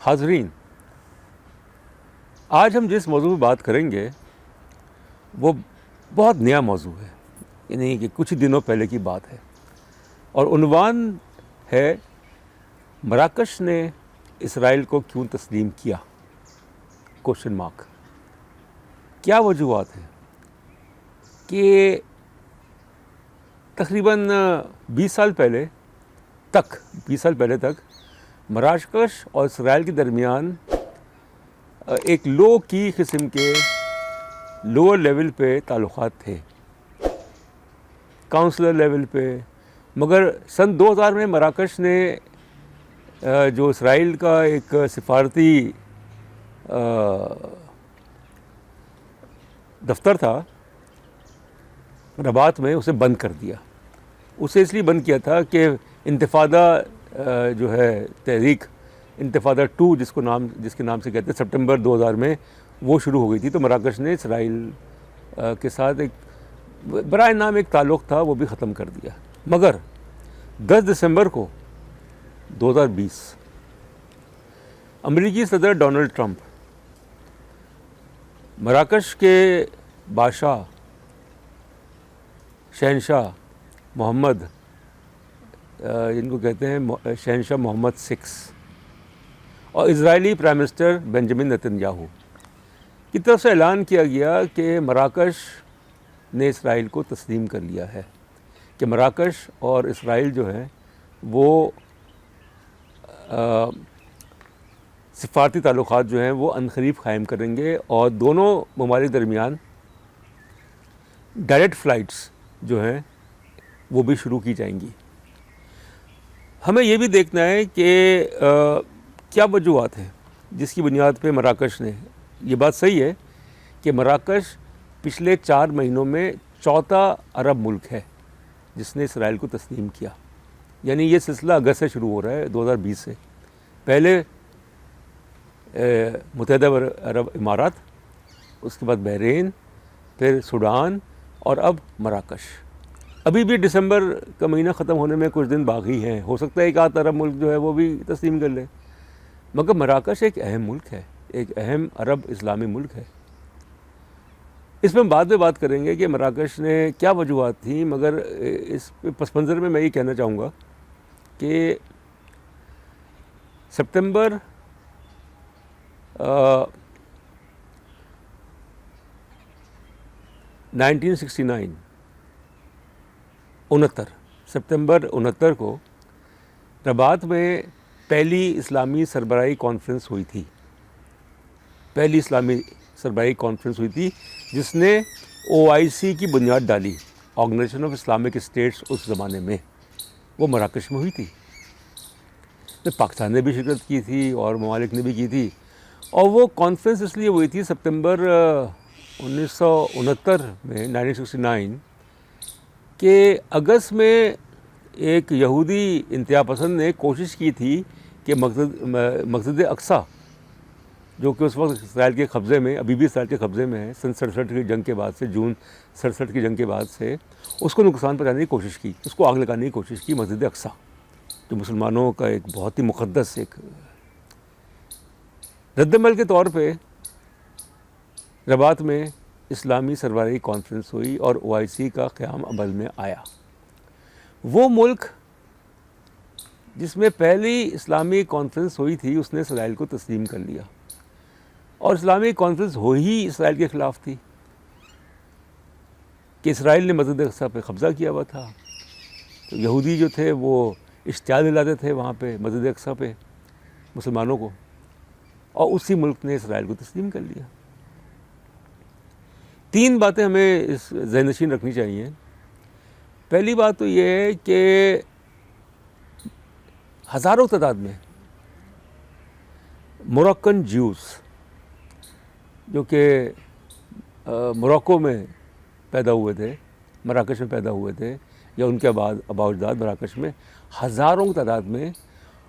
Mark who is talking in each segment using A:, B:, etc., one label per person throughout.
A: حاضرین، آج ہم جس موضوع پہ بات کریں گے وہ بہت نیا موضوع ہے، یعنی کہ کچھ دنوں پہلے کی بات ہے، اور عنوان ہے مراکش نے اسرائیل کو کیوں تسلیم کیا؟ Question mark. کیا وجوہات ہیں کہ تقریباً 20 سال پہلے تک مراکش اور اسرائیل کے درمیان ایک لو کی قسم کے لوور لیول پہ تعلقات تھے، کاؤنسلر لیول پہ، مگر سن 2000 میں مراکش نے جو اسرائیل کا ایک سفارتی دفتر تھا رباط میں، اسے بند کر دیا۔ اسے اس لیے بند کیا تھا کہ انتفاضہ جو ہے تحریک انتفاضہ 2 جس کے نام سے کہتے ہیں، سپٹمبر 2000 میں وہ شروع ہو گئی تھی، تو مراکش نے اسرائیل کے ساتھ ایک برائے نام ایک تعلق تھا، وہ بھی ختم کر دیا۔ مگر 10 دسمبر کو 2020 امریکی صدر ڈونلڈ ٹرمپ مراکش کے بادشاہ شہنشاہ محمد، جن کو کہتے ہیں شہنشاہ محمد 6، اور Israeli prime minister Benjamin Netanyahu کی طرف سے اعلان کیا گیا کہ مراکش نے اسرائیل کو تسلیم کر لیا ہے، کہ مراکش اور اسرائیل جو ہے وہ سفارتی تعلقات جو ہیں وہ عنقریب قائم کریں گے، اور دونوں ممالک درمیان ڈائریکٹ فلائٹس جو ہیں وہ بھی شروع کی جائیں گی۔ ہمیں یہ بھی دیکھنا ہے کہ کیا وجوہات ہیں جس کی بنیاد پہ مراکش نے، یہ بات صحیح ہے کہ مراکش پچھلے 4 مہینوں میں چوتھا عرب ملک ہے جس نے اسرائیل کو تسلیم کیا، یعنی یہ سلسلہ اگست سے شروع ہو رہا ہے، 2020 سے۔ پہلے متحدہ عرب امارات، اس کے بعد بحرین، پھر سوڈان، اور اب مراکش۔ ابھی بھی دسمبر کا مہینہ ختم ہونے میں کچھ دن باقی ہیں، ہو سکتا ہے ایک آدھ عرب ملک جو ہے وہ بھی تسلیم کر لے، مگر مراکش ایک اہم ملک ہے، ایک اہم عرب اسلامی ملک ہے۔ اس میں ہم بعد میں بات کریں گے کہ مراکش نے کیا وجوہات تھیں، مگر اس پس منظر میں یہ کہنا چاہوں گا کہ سپٹمبر 1969 سپٹمبر 69 کو رباط میں پہلی اسلامی سربراہی کانفرنس ہوئی تھی، جس نے OIC کی بنیاد ڈالی، آرگنائزیشن آف اسلامک اسٹیٹس۔ اس زمانے میں وہ مراکش میں ہوئی تھی، تو پاکستان نے بھی شرکت کی تھی اور ممالک نے بھی کی تھی، اور وہ کانفرنس اس لیے ہوئی تھی سپٹمبر 1969 کہ اگست میں ایک یہودی انتہا پسند نے کوشش کی تھی کہ مسجد اقصیٰ، جو کہ اس وقت اسرائیل کے قبضے میں، ابھی بھی اسرائیل کے قبضے میں ہے، سن 67 کی جنگ کے بعد سے، جون 67 کی جنگ کے بعد سے، اس کو نقصان پہنچانے کی کوشش کی، اس کو آگ لگانے کی کوشش کی، مسجد اقصیٰ جو مسلمانوں کا ایک بہت ہی مقدس ایک رد عمل کے طور پہ رباط میں اسلامی سربراہی کانفرنس ہوئی اور OIC کا قیام عمل میں آیا۔ وہ ملک جس میں پہلی اسلامی کانفرنس ہوئی تھی، اس نے اسرائیل کو تسلیم کر لیا، اور اسلامی کانفرنس ہو ہی اسرائیل کے خلاف تھی کہ اسرائیل نے مسجد اقصیٰ پہ قبضہ کیا ہوا تھا، تو یہودی جو تھے وہ اشتعال دلاتے تھے وہاں پہ مسجد اقصیٰ پہ مسلمانوں کو، اور اسی ملک نے اسرائیل کو تسلیم کر لیا۔ 3 باتیں ہمیں اس ذہن نشین رکھنی چاہیے۔ پہلی بات تو یہ ہے کہ ہزاروں تعداد میں موراکن جیوز جو کہ موراکو میں پیدا ہوئے تھے، مراکش میں پیدا ہوئے تھے، یا ان کے آباء و اجداد مراکش میں، ہزاروں تعداد میں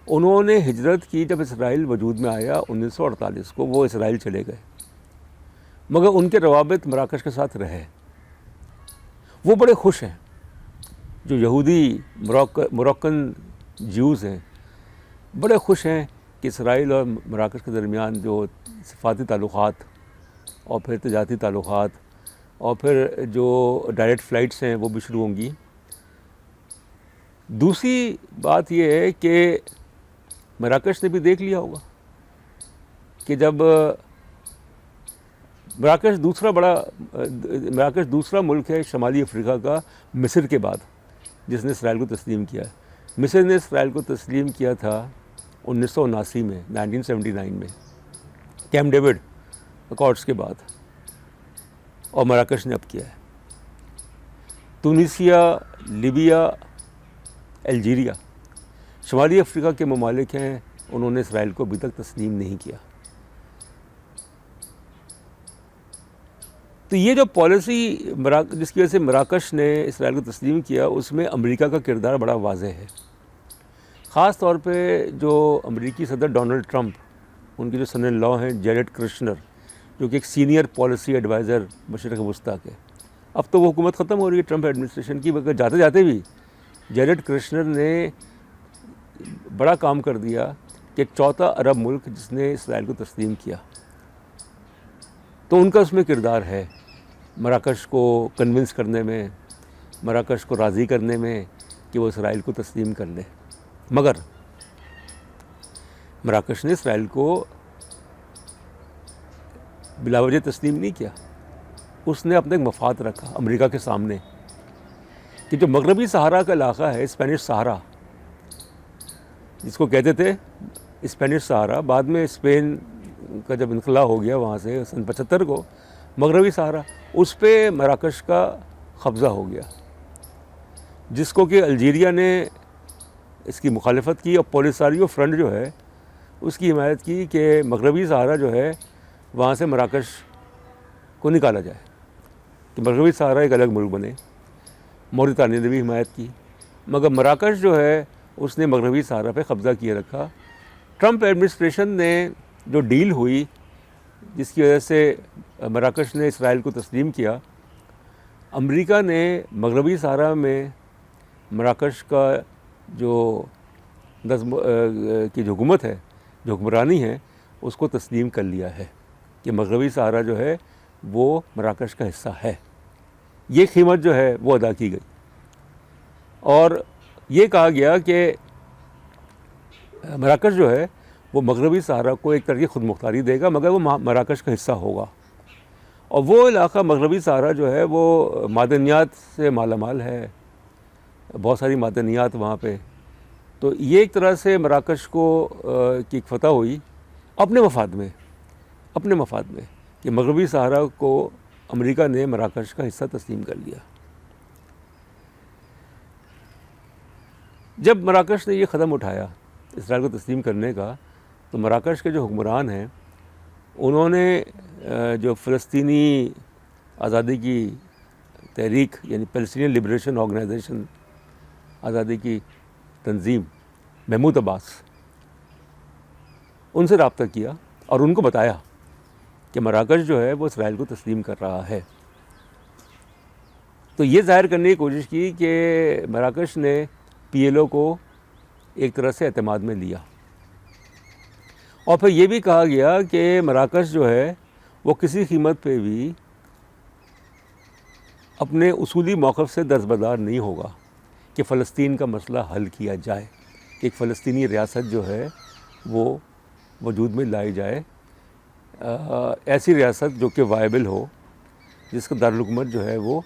A: انہوں نے ہجرت کی جب اسرائیل وجود میں آیا 1948 کو، وہ اسرائیل چلے گئے، مگر ان کے روابط مراکش کے ساتھ رہے۔ وہ بڑے خوش ہیں، جو یہودی موراکن جیوز ہیں، بڑے خوش ہیں کہ اسرائیل اور مراکش کے درمیان جو سفارتی تعلقات اور پھر تجارتی تعلقات اور پھر جو ڈائریکٹ فلائٹس ہیں وہ بھی شروع ہوں گی. دوسری بات یہ ہے کہ مراکش نے بھی دیکھ لیا ہوگا کہ جب مراکش دوسرا ملک ہے شمالی افریقہ کا مصر کے بعد جس نے اسرائیل کو تسلیم کیا ہے. مصر نے اسرائیل کو تسلیم کیا تھا 1979 میں 1979 میں کیمپ ڈیوڈ اکارڈس کے بعد, اور مراکش نے اب کیا ہے. تونسیا, لیبیا, الجیریا شمالی افریقہ کے ممالک ہیں, انہوں نے اسرائیل کو ابھی تک تسلیم نہیں کیا. تو یہ جو پالیسی جس کی وجہ سے مراکش نے اسرائیل کو تسلیم کیا, اس میں امریکہ کا کردار بڑا واضح ہے. خاص طور پہ جو امریکی صدر ڈونلڈ ٹرمپ, ان کے جو سن ان لا ہیں جیریڈ کرشنر, جو کہ ایک سینئر پالیسی ایڈوائزر مشرق وسطیٰ کے. اب تو وہ حکومت ختم ہو رہی ہے ٹرمپ ایڈمنسٹریشن کی, مگر جاتے جاتے بھی جیریڈ کرشنر نے بڑا کام کر دیا کہ چوتھا عرب ملک جس نے اسرائیل کو تسلیم کیا. تو ان کا اس میں کردار ہے مراکش کو کنونس کرنے میں, مراکش کو راضی کرنے میں کہ وہ اسرائیل کو تسلیم کر لے. مگر مراکش نے اسرائیل کو بلا وجہ تسلیم نہیں کیا. اس نے اپنا ایک مفاد رکھا امریکہ کے سامنے کہ جو مغربی صحرا کا علاقہ ہے, اسپینش صحرا جس کو کہتے تھے اسپینش صحرا, بعد میں اسپین کا جب انخلا ہو گیا وہاں سے سن 75 کو, مغربی صحرا اس پہ مراکش کا قبضہ ہو گیا, جس کو کہ الجیریا نے اس کی مخالفت کی اور پولیساریو فرنٹ جو ہے اس کی حمایت کی کہ مغربی صحرا جو ہے وہاں سے مراکش کو نکالا جائے, کہ مغربی صحرا ایک الگ ملک بنے. موریتانیہ نے بھی حمایت کی, مگر مراکش جو ہے اس نے مغربی صحرا پہ قبضہ کیے رکھا. ٹرمپ ایڈمنسٹریشن نے جو ڈیل ہوئی جس کی وجہ سے مراکش نے اسرائیل کو تسلیم کیا, امریکہ نے مغربی صحرا میں مراکش کا جو نظم کی جو حکومت ہے, جو حکمرانی ہے, اس کو تسلیم کر لیا ہے کہ مغربی صحرا جو ہے وہ مراکش کا حصہ ہے. یہ قیمت جو ہے وہ ادا کی گئی, اور یہ کہا گیا کہ مراکش جو ہے وہ مغربی صحرا کو ایک طرح کی خود مختاری دے گا, مگر وہ مراکش کا حصہ ہوگا. اور وہ علاقہ مغربی صحرا جو ہے وہ معدنیات سے مالا مال ہے, بہت ساری معدنیات وہاں پہ. تو یہ ایک طرح سے مراکش کو کی ایک فتح ہوئی اپنے مفاد میں کہ مغربی صحرا کو امریکہ نے مراکش کا حصہ تسلیم کر لیا. جب مراکش نے یہ قدم اٹھایا اسرائیل کو تسلیم کرنے کا, تو مراکش کے جو حکمران ہیں انہوں نے جو فلسطینی آزادی کی تحریک یعنی پیلسٹینین لبریشن آرگنائزیشن, آزادی کی تنظیم, محمود عباس, ان سے رابطہ کیا اور ان کو بتایا کہ مراکش جو ہے وہ اسرائیل کو تسلیم کر رہا ہے. تو یہ ظاہر کرنے کی کوشش کی کہ مراکش نے PLO کو ایک طرح سے اعتماد میں لیا, اور پھر یہ بھی کہا گیا کہ مراکش جو ہے وہ کسی قیمت پہ بھی اپنے اصولی موقف سے دستبردار نہیں ہوگا کہ فلسطین کا مسئلہ حل کیا جائے, کہ ایک فلسطینی ریاست جو ہے وہ وجود میں لائی جائے, ایسی ریاست جو کہ وائبل ہو, جس کا دارالحکومت جو ہے وہ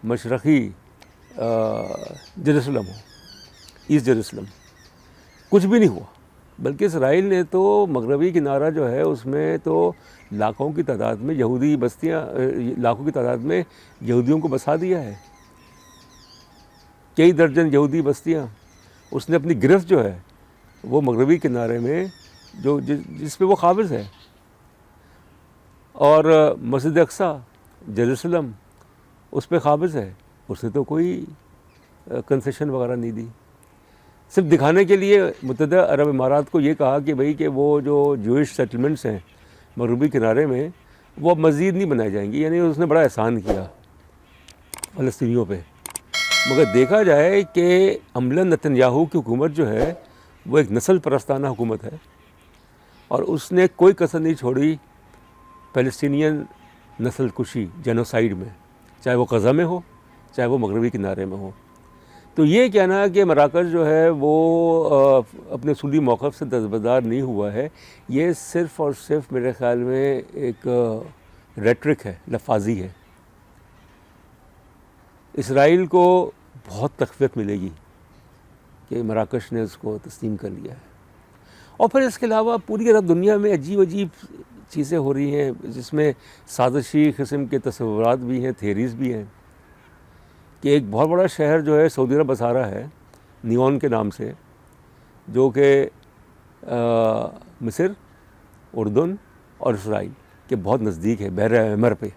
A: مشرقی جیروسلم ہو, ایسٹ جیروسلم. کچھ بھی نہیں ہوا, بلکہ اسرائیل نے تو مغربی کنارہ جو ہے اس میں تو لاکھوں کی تعداد میں یہودی بستیاں, لاکھوں کی تعداد میں یہودیوں کو بسا دیا ہے, کئی درجن یہودی بستیاں. اس نے اپنی گرفت جو ہے وہ مغربی کنارے میں جو جس پہ وہ قابض ہے, اور مسجد اقصیٰ جیروسلم اس پہ قابض ہے. اس نے تو کوئی کنسیشن وغیرہ نہیں دی, صرف دکھانے کے لیے متحدہ عرب امارات کو یہ کہا کہ بھئی کہ وہ جو جوئش سیٹلمنٹس ہیں مغربی کنارے میں وہ مزید نہیں بنائے جائیں گی. یعنی اس نے بڑا احسان کیا فلسطینیوں پہ. مگر دیکھا جائے کہ عملاً نتن یاہو کی حکومت جو ہے وہ ایک نسل پرستانہ حکومت ہے, اور اس نے کوئی کسر نہیں چھوڑی فلسطینین نسل کشی جینوسائیڈ میں، چاہے وہ غزہ میں ہو چاہے وہ مغربی کنارے میں ہو۔ تو یہ کہنا کہ مراکش جو ہے وہ اپنے اصولی موقف سے دستبردار نہیں ہوا ہے، یہ صرف اور صرف میرے خیال میں ایک ریٹرک ہے، لفاظی ہے۔ اسرائیل کو بہت تقویت ملے گی کہ مراکش نے اس کو تسلیم کر لیا ہے، اور پھر اس کے علاوہ پوری عرب دنیا میں عجیب عجیب چیزیں ہو رہی ہیں جس میں سازشی قسم کے تصورات بھی ہیں، تھیریز بھی ہیں، کہ ایک بہت بڑا شہر جو ہے سعودی عرب بسا رہا ہے نیون کے نام سے، جو کہ مصر، اردن اور اسرائیل کے بہت نزدیک ہے، بحر احمر پہ،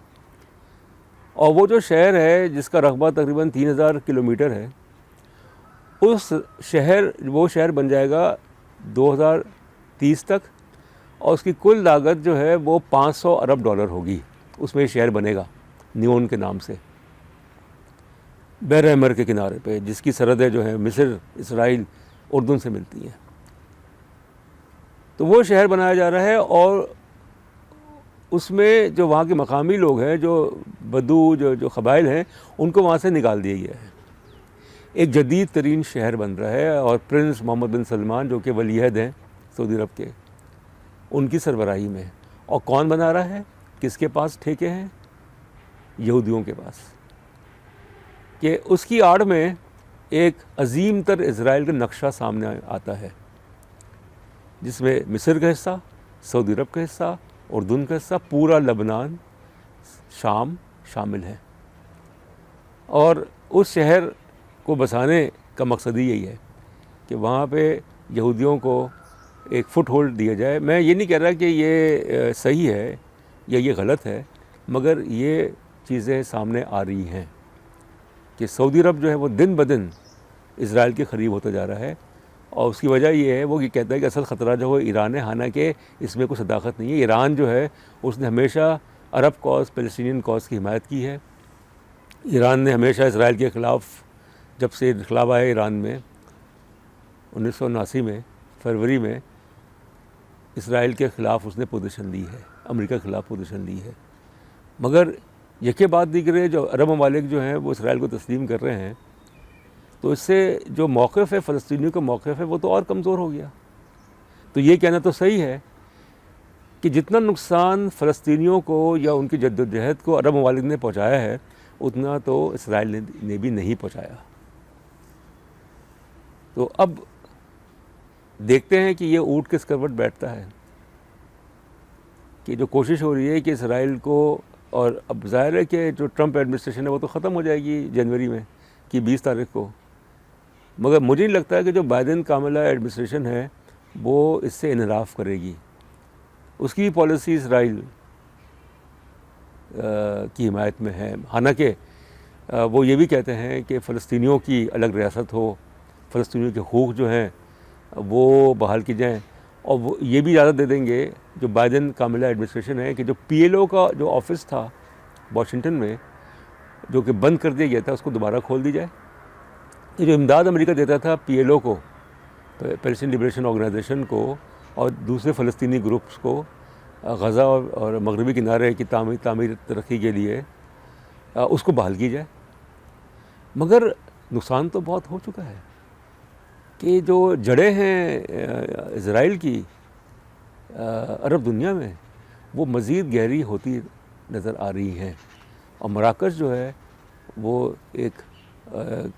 A: اور وہ جو شہر ہے جس کا رقبہ تقریباً 3000 کلومیٹر ہے، وہ شہر بن جائے گا 2030 تک، اور اس کی کل لاگت جو ہے وہ $500 ارب ہوگی، اس میں یہ شہر بنے گا نیون کے نام سے، بحر احمر کے کنارے پہ، جس کی سرحدیں جو ہیں مصر، اسرائیل، اردن سے ملتی ہیں۔ تو وہ شہر بنایا جا رہا ہے، اور اس میں جو وہاں کے مقامی لوگ ہیں، جو بدو جو قبائل ہیں، ان کو وہاں سے نکال دیا گیا ہے۔ ایک جدید ترین شہر بن رہا ہے، اور پرنس محمد بن سلمان جو کہ ولی عہد ہیں سعودی عرب کے، ان کی سربراہی میں۔ اور کون بنا رہا ہے؟ کس کے پاس ٹھیکے ہیں؟ یہودیوں کے پاس، کہ اس کی آڑ میں ایک عظیم تر اسرائیل کا نقشہ سامنے آتا ہے، جس میں مصر کا حصہ، سعودی عرب کا حصہ، اردن کا حصہ، پورا لبنان، شام شامل ہے۔ اور اس شہر کو بسانے کا مقصد ہی یہی ہے کہ وہاں پہ یہودیوں کو ایک فٹ ہولڈ دیا جائے۔ میں یہ نہیں کہہ رہا کہ یہ صحیح ہے یا یہ غلط ہے، مگر یہ چیزیں سامنے آ رہی ہیں کہ سعودی عرب جو ہے وہ دن بدن اسرائیل کے قریب ہوتا جا رہا ہے، اور اس کی وجہ یہ ہے، وہ یہ کہتا ہے کہ اصل خطرہ جو ہے ایران ہے، حالانکہ اس میں کوئی صداقت نہیں ہے۔ ایران جو ہے اس نے ہمیشہ عرب کاز، فلسطینین کاز کی حمایت کی ہے۔ ایران نے ہمیشہ اسرائیل کے خلاف، جب سے انقلاب آیا ایران میں 1979 میں فروری میں، اسرائیل کے خلاف اس نے پوزیشن لی ہے، امریکہ کے خلاف پوزیشن لی ہے۔ مگر یکے بعد دیگرے جو عرب ممالک جو ہیں وہ اسرائیل کو تسلیم کر رہے ہیں، تو اس سے جو موقف ہے فلسطینیوں کا موقف ہے وہ تو اور کمزور ہو گیا۔ تو یہ کہنا تو صحیح ہے کہ جتنا نقصان فلسطینیوں کو یا ان کی جد و جہد کو عرب ممالک نے پہنچایا ہے، اتنا تو اسرائیل نے بھی نہیں پہنچایا۔ تو اب دیکھتے ہیں کہ یہ اونٹ کس کروٹ بیٹھتا ہے، کہ جو کوشش ہو رہی ہے کہ اسرائیل کو، اور اب ظاہر ہے کہ جو ٹرمپ ایڈمنسٹریشن ہے وہ تو ختم ہو جائے گی جنوری میں کی 20 تاریخ کو، مگر مجھے نہیں لگتا ہے کہ جو بائیڈن کاملا ایڈمنسٹریشن ہے وہ اس سے انحراف کرے گی۔ اس کی پالیسی اسرائیل کی حمایت میں ہے، حالانکہ وہ یہ بھی کہتے ہیں کہ فلسطینیوں کی الگ ریاست ہو، فلسطینیوں کے حقوق جو ہیں وہ بحال کی جائیں، اور وہ یہ بھی اجازت دے دیں گے جو بائیڈن کاملا ایڈمنسٹریشن ہے کہ جو PLO کا جو آفس تھا واشنگٹن میں، جو کہ بند کر دیا گیا تھا، اس کو دوبارہ کھول دی جائے۔ یہ جو امداد امریکہ دیتا تھا PLO کو، پیلسٹین لبریشن آرگنائزیشن کو، اور دوسرے فلسطینی گروپس کو غزہ اور مغربی کنارے کی تعمیر ترقی کے لیے، اس کو بحال کی جائے۔ مگر نقصان تو بہت ہو چکا ہے، کہ جو جڑیں ہیں اسرائیل کی عرب دنیا میں وہ مزید گہری ہوتی نظر آ رہی ہیں، اور مراکش جو ہے وہ ایک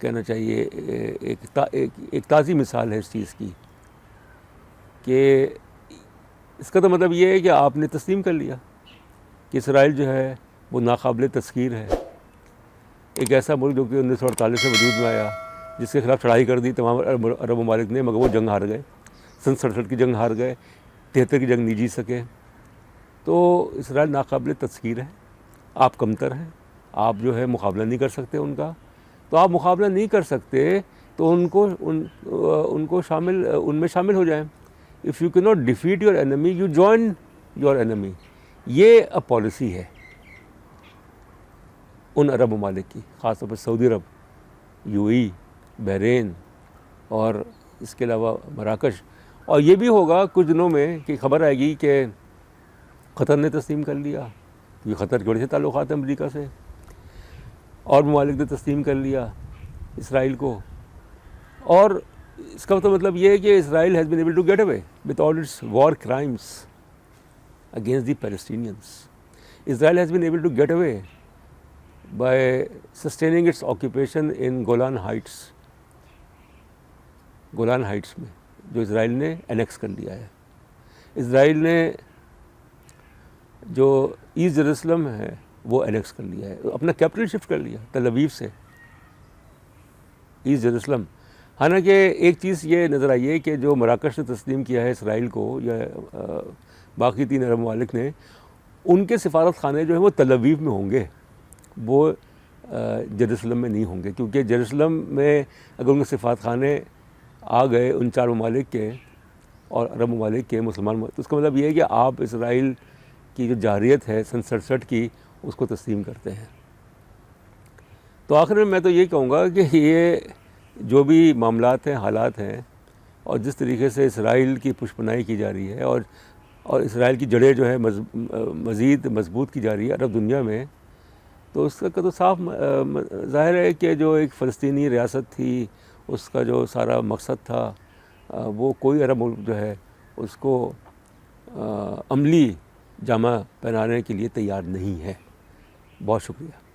A: کہنا چاہیے ایک تازی مثال ہے اس چیز کی، کہ اس کا تو مطلب یہ ہے کہ آپ نے تسلیم کر لیا کہ اسرائیل جو ہے وہ ناقابل تذکیر ہے، ایک ایسا ملک جو کہ 1948 میں وجود میں آیا، جس کے خلاف چڑھائی کر دی تمام عرب ممالک نے، مگر وہ جنگ ہار گئے، سن 67 کی جنگ ہار گئے، 73 کی جنگ نہیں جیت سکے۔ تو اسرائیل ناقابل تذکیر ہے، آپ کمتر ہیں، آپ جو ہے مقابلہ نہیں کر سکتے ان کا۔ تو آپ مقابلہ نہیں کر سکتے تو ان میں شامل ہو جائیں۔ If you cannot defeat your enemy, you join your enemy۔ یہ پالیسی ہے ان عرب ممالک کی، خاص طور پر سعودی عرب، UAE، بحرین، اور اس کے علاوہ مراکش، اور یہ بھی ہوگا کچھ دنوں میں کہ خبر آئے گی کہ قطر نے تسلیم کر لیا، کیونکہ قطر کے بڑے سے تعلقات ہیں امریکہ سے، اور ممالک نے تسلیم کر لیا اسرائیل کو. اور اس کا مطلب یہ ہے کہ Israel has been able to get away with all its war crimes against the Palestinians. Israel has been able to get away by sustaining its occupation in Golan Heights. گولان heights میں جو اسرائیل نے انیکس کر لیا ہے. اسرائیل نے جو asset Jerusalem ہے وہ انیکس کر لیا ہے، اپنا کیپٹل شفٹ کر لیا تل ابیب سے ایسٹ جیروسلم. حالانکہ ایک چیز یہ نظر آئی ہے کہ جو مراکش نے تسلیم کیا ہے اسرائیل کو یا باقی 3 عرب ممالک نے، ان کے سفارت خانے جو ہیں وہ تل ابیب میں ہوں گے، وہ جیروسلم میں نہیں ہوں گے. کیونکہ جیروسلم میں اگر ان کے سفارت خانے آ گئے ان 4 ممالک کے اور عرب ممالک کے مسلمان، تو اس کا مطلب یہ ہے کہ آپ اسرائیل کی جو جارحیت ہے سن 67 کی اس کو تسلیم کرتے ہیں. تو آخر میں تو یہ کہوں گا کہ یہ جو بھی معاملات ہیں، حالات ہیں، اور جس طریقے سے اسرائیل کی پشپنائی کی جا رہی ہے اور اسرائیل کی جڑیں جو ہے مزید مضبوط کی جا رہی ہے عرب دنیا میں، تو اس کا تو صاف ظاہر ہے کہ جو ایک فلسطینی ریاست تھی اس کا جو سارا مقصد تھا وہ کوئی عرب ملک جو ہے اس کو عملی جامہ پہنانے کے لیے تیار نہیں ہے. بہت شکریہ.